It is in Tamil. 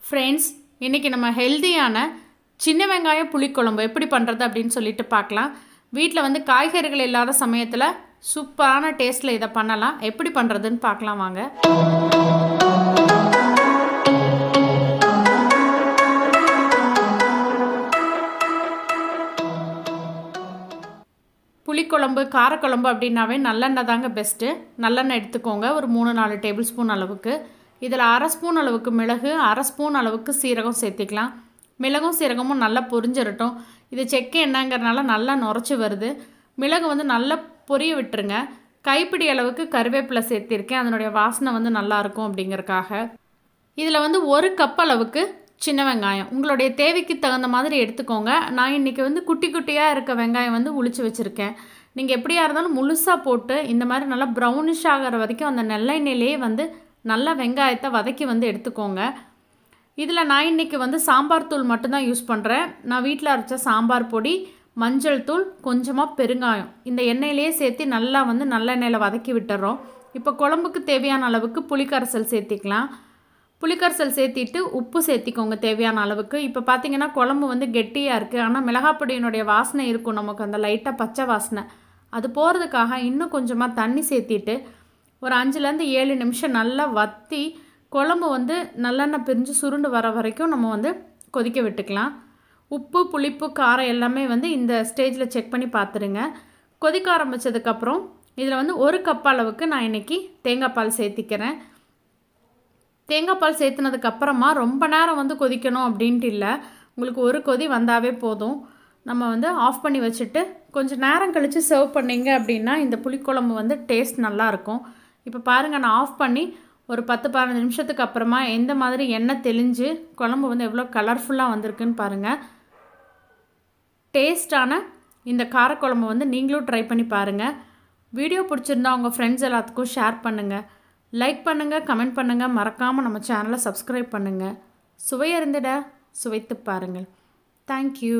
फ्रेंड्स इनके நம்ம ஹெல்தியான சின்ன வெங்காய புளி குழம்பு எப்படி பண்றது அப்படினு சொல்லிட்டு பார்க்கலாம். வீட்ல வந்து காய்கறிகள் இல்லாத சமயத்துல சூப்பரான டேஸ்ட்ல இத பண்ணலாம். எப்படி பண்றதுன்னு பார்க்கலாம் வாங்க. புளி குழம்பு கார குழம்பு அப்படினாவே நல்லெண்ணெய் தாங்க பெஸ்ட். நல்லெண்ணெய் எடுத்துக்கோங்க ஒரு 3-4 டேபிள் ஸ்பூன் அளவுக்கு. இதில் 1/2 ஸ்பூன் அளவுக்கு மிளகு 1/2 ஸ்பூன் அளவுக்கு சீரகம் சேர்த்துக்கலாம். மிளகும் சீரகமும் நல்லா பொரிஞ்சிரட்டும். இது செக்கு எண்ணெய்ங்கறனால நல்லா நுரைச்சி வருது. மிளகு வந்து நல்லா பொரிய விட்டுருங்க. கைப்பிடி அளவுக்கு கறிவேப்பிலை சேர்த்திருக்கேன். அதனுடைய வாசனை வந்து நல்லா இருக்கும் அப்படிங்கறக்காக. இதில் வந்து 1 கப் அளவுக்கு சின்ன வெங்காயம் உங்களுடைய தேவைக்கு தகுந்த மாதிரி எடுத்துக்கோங்க. நான் இன்னைக்கு வந்து குட்டி குட்டியா இருக்க வெங்காயம் வந்து உளிச்சு வச்சிருக்கேன். நீங்க எப்படியா இருந்தாலும் முழுசா போட்டு இந்த மாதிரி நல்லா பிரவுனிஷ் ஆகற வரைக்கும் அந்த நல்லெண்ணெயிலே வந்து நல்ல வெங்காயத்தை வதக்கி வந்து எடுத்துக்கோங்க. இதில் நான் இன்னைக்கு வந்து சாம்பார் தூள் மட்டும் தான் யூஸ் பண்ணுறேன். நான் வீட்டில் அரைச்ச சாம்பார் பொடி, மஞ்சள் தூள், கொஞ்சமாக பெருங்காயம் இந்த எண்ணெயிலே சேர்த்து நல்லா வந்து நல்லெண்ணெயில் வதக்கி விட்டுறோம். இப்போ குழம்புக்கு தேவையான அளவுக்கு புளிக்கரைசல் சேர்த்திக்கலாம். புளிக்கரைசல் சேர்த்திட்டு உப்பு சேர்த்திக்கோங்க தேவையான அளவுக்கு. இப்போ பார்த்தீங்கன்னா குழம்பு வந்து கெட்டியாக இருக்குது. ஆனால் மிளகாப்பொடியினுடைய வாசனை இருக்கும் நமக்கு, அந்த லைட்டாக பச்சை வாசனை. அது போகிறதுக்காக இன்னும் கொஞ்சமாக தண்ணி சேர்த்திட்டு ஒரு 5-7 நிமிஷம் நல்லா வற்றி குழம்பு வந்து நல்லெண்ணெய் பிரிஞ்சு சுருண்டு வர வரைக்கும் நம்ம வந்து கொதிக்க விட்டுக்கலாம். உப்பு புளிப்பு காரம் எல்லாமே வந்து இந்த ஸ்டேஜில் செக் பண்ணி பார்த்துருங்க. கொதிக்க ஆரம்பித்ததுக்கப்புறம் இதில் வந்து 1 கப் அளவுக்கு நான் இன்றைக்கி தேங்காய் பால் சேர்த்திக்கிறேன். தேங்காய் பால் சேர்த்துனதுக்கப்புறமா ரொம்ப நேரம் வந்து கொதிக்கணும் அப்படின்ட்டு இல்லை. உங்களுக்கு ஒரு கொதி வந்தாவே போதும். நம்ம வந்து ஆஃப் பண்ணி வச்சுட்டு கொஞ்சம் நேரம் கழித்து சர்வ் பண்ணிங்க அப்படின்னா இந்த புளிக்குழம்பு வந்து டேஸ்ட் நல்லாயிருக்கும். இப்போ பாருங்கள், நான் ஆஃப் பண்ணி ஒரு 10-15 நிமிஷத்துக்கு அப்புறமா எந்த மாதிரி எண்ணெய் தெளிஞ்சு குழம்பு வந்து எவ்வளோ கலர்ஃபுல்லாக வந்திருக்குன்னு பாருங்கள். டேஸ்டான இந்த காரக்குழம்பு வந்து நீங்களும் ட்ரை பண்ணி பாருங்கள். வீடியோ பிடிச்சிருந்தா உங்கள் ஃப்ரெண்ட்ஸ் எல்லாத்துக்கும் ஷேர் பண்ணுங்கள். லைக் பண்ணுங்கள், கமெண்ட் பண்ணுங்கள். மறக்காமல் நம்ம சேனலை சப்ஸ்கிரைப் பண்ணுங்கள். சுவையறிந்திட சுவைத்து பாருங்கள். தேங்க்யூ.